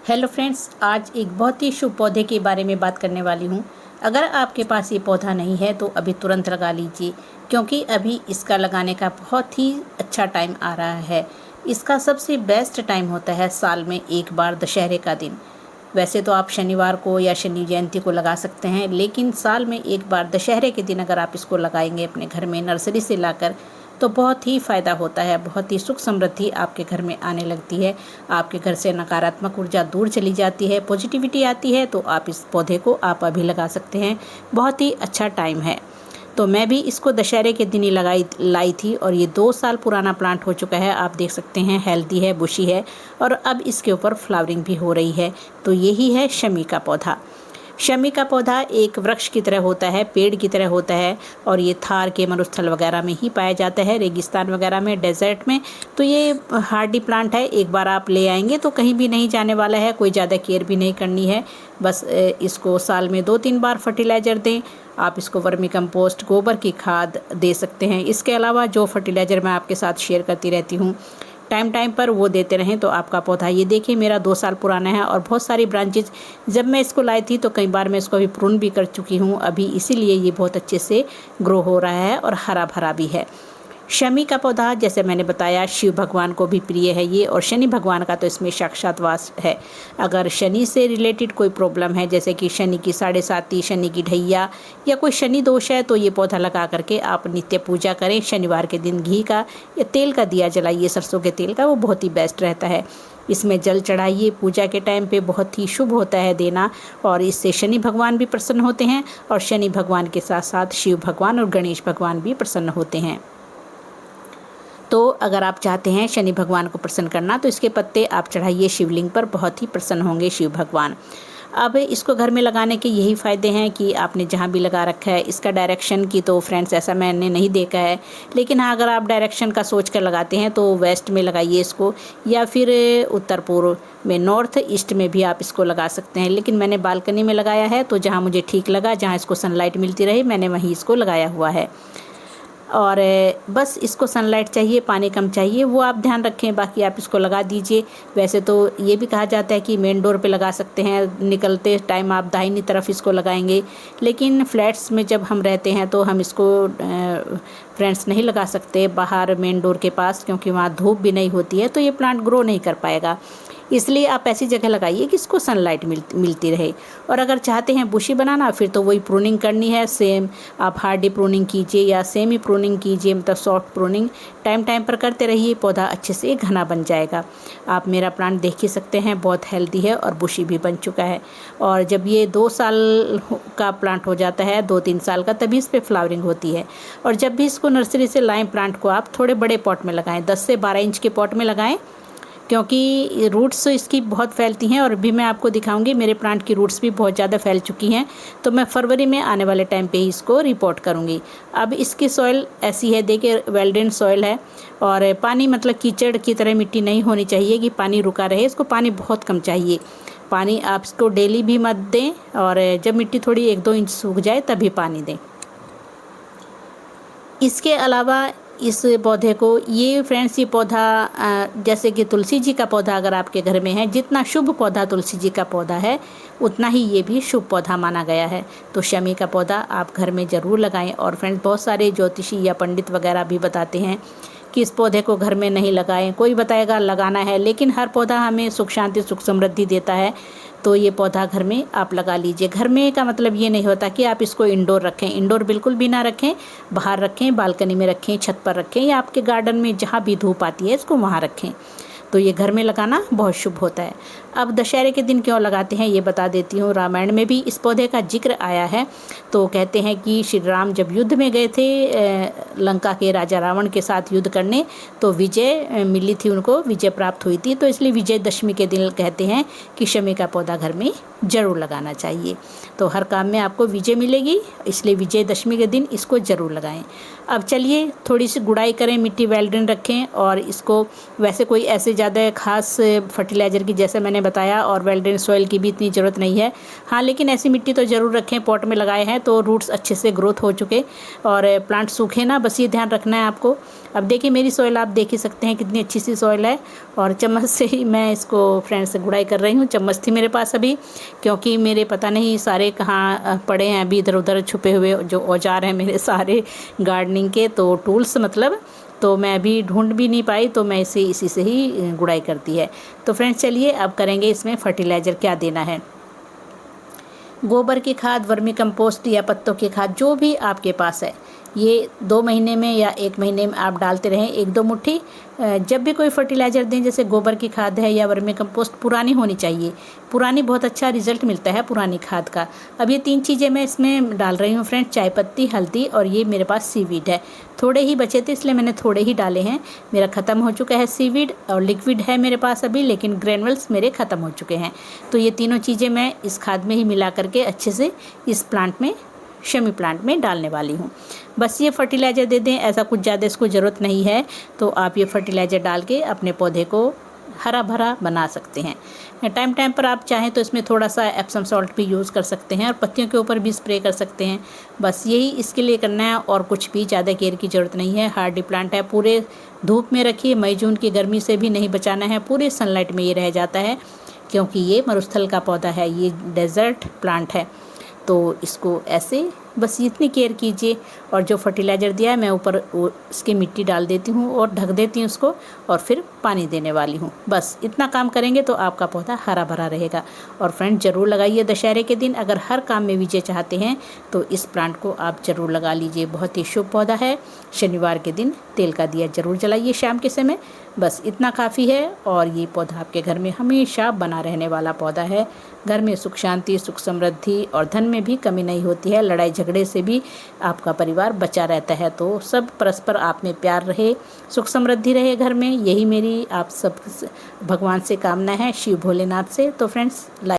Hello friends, आज एक बहुत ही शुभ पौधे के बारे में बात करने वाली हूँ। अगर आपके पास ये पौधा नहीं है तो अभी तुरंत लगा लीजिए, क्योंकि अभी इसका लगाने का बहुत ही अच्छा टाइम आ रहा है। इसका सबसे बेस्ट टाइम होता है साल में एक बार, दशहरे का दिन। वैसे तो आप शनिवार को या शनि जयंती को लगा सकते हैं, लेकिन साल में एक बार दशहरे के दिन अगर आप इसको लगाएंगे अपने घर में नर्सरी से लाकर, तो बहुत ही फ़ायदा होता है। बहुत ही सुख समृद्धि आपके घर में आने लगती है। आपके घर से नकारात्मक ऊर्जा दूर चली जाती है, पॉजिटिविटी आती है। तो आप इस पौधे को आप अभी लगा सकते हैं, बहुत ही अच्छा टाइम है। तो मैं भी इसको दशहरे के दिन ही लाई थी और ये 2 साल पुराना प्लांट हो चुका है। आप देख सकते हैं, हेल्दी है, बुशी है और अब इसके ऊपर फ्लावरिंग भी हो रही है। तो यही है शमी का पौधा। शमी का पौधा एक वृक्ष की तरह होता है, पेड़ की तरह होता है, और ये थार के मरुस्थल वगैरह में ही पाया जाता है, रेगिस्तान वगैरह में, डेजर्ट में। तो ये हार्डी प्लांट है, एक बार आप ले आएंगे तो कहीं भी नहीं जाने वाला है। कोई ज़्यादा केयर भी नहीं करनी है, बस इसको साल में 2-3 बार फर्टिलाइज़र दें। आप इसको वर्मी कंपोस्ट, गोबर की खाद दे सकते हैं। इसके अलावा जो फर्टिलाइज़र मैं आपके साथ शेयर करती रहती हूँ, टाइम टाइम पर वो देते रहें तो आपका पौधा, ये देखिए मेरा 2 साल पुराना है और बहुत सारी ब्रांचेज, जब मैं इसको लाई थी तो कई बार मैं इसको अभी प्रून भी कर चुकी हूँ अभी, इसीलिए ये बहुत अच्छे से ग्रो हो रहा है और हरा भरा भी है। शमी का पौधा, जैसे मैंने बताया, शिव भगवान को भी प्रिय है ये, और शनि भगवान का तो इसमें साक्षात वास है। अगर शनि से रिलेटेड कोई प्रॉब्लम है, जैसे कि शनि की 7.5, शनि की ढैया या कोई शनि दोष है, तो ये पौधा लगा करके आप नित्य पूजा करें। शनिवार के दिन घी का या तेल का दिया जलाइए, सरसों के तेल का, वो बहुत ही बेस्ट रहता है। इसमें जल चढ़ाइए, पूजा के टाइम पे बहुत ही शुभ होता है देना, और इससे शनि भगवान भी प्रसन्न होते हैं और शनि भगवान के साथ साथ शिव भगवान और गणेश भगवान भी प्रसन्न होते हैं। तो अगर आप चाहते हैं शनि भगवान को प्रसन्न करना, तो इसके पत्ते आप चढ़ाइए शिवलिंग पर, बहुत ही प्रसन्न होंगे शिव भगवान। अब इसको घर में लगाने के यही फ़ायदे हैं कि आपने जहाँ भी लगा रखा है, इसका डायरेक्शन की तो फ्रेंड्स ऐसा मैंने नहीं देखा है, लेकिन हाँ, अगर आप डायरेक्शन का सोच कर लगाते हैं तो वेस्ट में लगाइए इसको, या फिर उत्तर पूर्व में, नॉर्थ ईस्ट में भी आप इसको लगा सकते हैं। लेकिन मैंने बालकनी में लगाया है, तो जहाँ मुझे ठीक लगा, जहाँ इसको सनलाइट मिलती रहे, मैंने वहीं इसको लगाया हुआ है। और बस इसको सनलाइट चाहिए, पानी कम चाहिए, वो आप ध्यान रखें, बाकी आप इसको लगा दीजिए। वैसे तो ये भी कहा जाता है कि मेन डोर पे लगा सकते हैं, निकलते टाइम आप दाहिनी तरफ इसको लगाएंगे, लेकिन फ्लैट्स में जब हम रहते हैं तो हम इसको फ्रेंड्स नहीं लगा सकते बाहर मेन डोर के पास, क्योंकि वहाँ धूप भी नहीं होती है, तो ये प्लांट ग्रो नहीं कर पाएगा। इसलिए आप ऐसी जगह लगाइए कि इसको सनलाइट मिलती रहे। और अगर चाहते हैं बुशी बनाना, फिर तो वही प्रूनिंग करनी है, सेम आप हार्डी प्रूनिंग कीजिए या सेमी प्रूनिंग कीजिए, मतलब सॉफ्ट प्रूनिंग टाइम टाइम पर करते रहिए, पौधा अच्छे से घना बन जाएगा। आप मेरा प्लांट देख ही सकते हैं, बहुत हेल्दी है और बुशी भी बन चुका है। और जब ये 2 साल का प्लांट हो जाता है, 2-3 साल का, तभी इस पर फ्लावरिंग होती है। और जब भी इसको नर्सरी से लाएँ प्लांट को, आप थोड़े बड़े पॉट में लगाएँ, 10 से 12 इंच के पॉट में लगाएँ, क्योंकि रूट्स इसकी बहुत फैलती हैं। और अभी मैं आपको दिखाऊंगी, मेरे प्लांट की रूट्स भी बहुत ज़्यादा फैल चुकी हैं, तो मैं फरवरी में आने वाले टाइम पे ही इसको रिपोर्ट करूंगी। अब इसकी सॉइल ऐसी है, देखिए वेल ड्रेन्ड सॉइल है, और पानी मतलब कीचड़ की तरह मिट्टी नहीं होनी चाहिए कि पानी रुका रहे, इसको पानी बहुत कम चाहिए। पानी आप इसको डेली भी मत दें, और जब मिट्टी थोड़ी 1-2 इंच सूख जाए तभी पानी दें। इसके अलावा इस पौधे को, ये फ्रेंड्स, ये पौधा जैसे कि तुलसी जी का पौधा अगर आपके घर में है, जितना शुभ पौधा तुलसी जी का पौधा है, उतना ही ये भी शुभ पौधा माना गया है। तो शमी का पौधा आप घर में ज़रूर लगाएं। और फ्रेंड्स, बहुत सारे ज्योतिषी या पंडित वगैरह भी बताते हैं कि इस पौधे को घर में नहीं लगाएं, कोई बताएगा लगाना है, लेकिन हर पौधा हमें सुख शांति, सुख समृद्धि देता है। तो ये पौधा घर में आप लगा लीजिए। घर में का मतलब ये नहीं होता कि आप इसको इंडोर रखें, इंडोर बिल्कुल भी ना रखें, बाहर रखें, बालकनी में रखें, छत पर रखें, या आपके गार्डन में जहाँ भी धूप आती है इसको वहाँ रखें। तो ये घर में लगाना बहुत शुभ होता है। अब दशहरे के दिन क्यों लगाते हैं ये बता देती हूँ। रामायण में भी इस पौधे का जिक्र आया है। तो कहते हैं कि श्री राम जब युद्ध में गए थे लंका के राजा रावण के साथ युद्ध करने, तो विजय मिली थी, उनको विजय प्राप्त हुई थी। तो इसलिए विजयदशमी के दिन कहते हैं कि शमी का पौधा घर में ज़रूर लगाना चाहिए। तो हर काम में आपको विजय मिलेगी, इसलिए विजयदशमी के दिन इसको ज़रूर लगाएं। अब चलिए थोड़ी सी गुड़ाई करें, मिट्टी वेल ड्रेन रखें और इसको वैसे कोई ऐसे ज़्यादा खास फर्टिलाइज़र की जैसे मैंने बताया और वेल ड्रेन सॉइल की भी इतनी ज़रूरत नहीं है। हाँ, लेकिन ऐसी मिट्टी तो ज़रूर रखें। पॉट में लगाए हैं तो रूट्स अच्छे से ग्रोथ हो चुके और प्लांट सूखे ना, बस ये ध्यान रखना है आपको। अब देखिए मेरी सॉइल आप देख ही सकते हैं कितनी अच्छी सी सॉइल है और चम्मच से ही मैं इसको फ्रेंड्स से गुड़ाई कर रही हूँ। चम्मच थी मेरे पास अभी, क्योंकि मेरे पता नहीं सारे कहाँ पड़े हैं अभी इधर उधर छुपे हुए जो औजार हैं मेरे सारे गार्डनिंग के, तो टूल्स मतलब, तो मैं अभी ढूंढ भी नहीं पाई, तो मैं इसी से ही गुड़ाई करती है। तो फ्रेंड्स चलिए अब करेंगे इसमें फर्टिलाइज़र क्या देना है। गोबर की खाद, वर्मी कंपोस्ट या पत्तों की खाद जो भी आपके पास है, ये 2 महीने में या 1 महीने में आप डालते रहें 1-2 मुट्ठी। जब भी कोई फर्टिलाइज़र दें, जैसे गोबर की खाद है या वर्मी कंपोस्ट, पुरानी होनी चाहिए। पुरानी बहुत अच्छा रिजल्ट मिलता है पुरानी खाद का। अब ये 3 चीज़ें मैं इसमें डाल रही हूँ फ्रेंड्स, चाय पत्ती, हल्दी और ये मेरे पास सीवीड है। थोड़े ही बचे थे इसलिए मैंने थोड़े ही डाले हैं। मेरा ख़त्म हो चुका है सीवीड और लिक्विड है मेरे पास अभी, लेकिन ग्रेनुअल्स मेरे ख़त्म हो चुके हैं। तो ये तीनों चीज़ें मैं इस खाद में ही मिला करके अच्छे से इस प्लांट में, शमी प्लांट में डालने वाली हूँ। बस ये फर्टिलाइज़र दे दें, ऐसा कुछ ज़्यादा इसको ज़रूरत नहीं है। तो आप ये फर्टिलाइज़र डाल के अपने पौधे को हरा भरा बना सकते हैं। टाइम टाइम पर आप चाहें तो इसमें थोड़ा सा एप्सम सॉल्ट भी यूज़ कर सकते हैं और पत्तियों के ऊपर भी स्प्रे कर सकते हैं। बस यही इसके लिए करना है और कुछ भी ज़्यादा केयर की ज़रूरत नहीं है। हार्डी प्लांट है, पूरे धूप में रखिए, मई जून की गर्मी से भी नहीं बचाना है, पूरे सनलाइट में ये रह जाता है, क्योंकि ये मरुस्थल का पौधा है, ये डेजर्ट प्लांट है। तो इसको ऐसे बस इतनी केयर कीजिए। और जो फर्टिलाइज़र दिया है मैं ऊपर इसकी मिट्टी डाल देती हूँ और ढक देती हूँ उसको, और फिर पानी देने वाली हूँ। बस इतना काम करेंगे तो आपका पौधा हरा भरा रहेगा। और फ्रेंड ज़रूर लगाइए दशहरे के दिन, अगर हर काम में विजय चाहते हैं तो इस प्लांट को आप ज़रूर लगा लीजिए। बहुत ही शुभ पौधा है। शनिवार के दिन तेल का दिया ज़रूर जलाइए शाम के समय, बस इतना काफ़ी है। और ये पौधा आपके घर में हमेशा बना रहने वाला पौधा है। घर में सुख शांति, सुख समृद्धि और धन में भी कमी नहीं होती है। लड़ाई झगड़े से भी आपका परिवार बचा रहता है। तो सब परस्पर आप में प्यार रहे, सुख समृद्धि रहे घर में, यही मेरी आप सब भगवान से कामना है, शिव भोलेनाथ से। तो फ्रेंड्स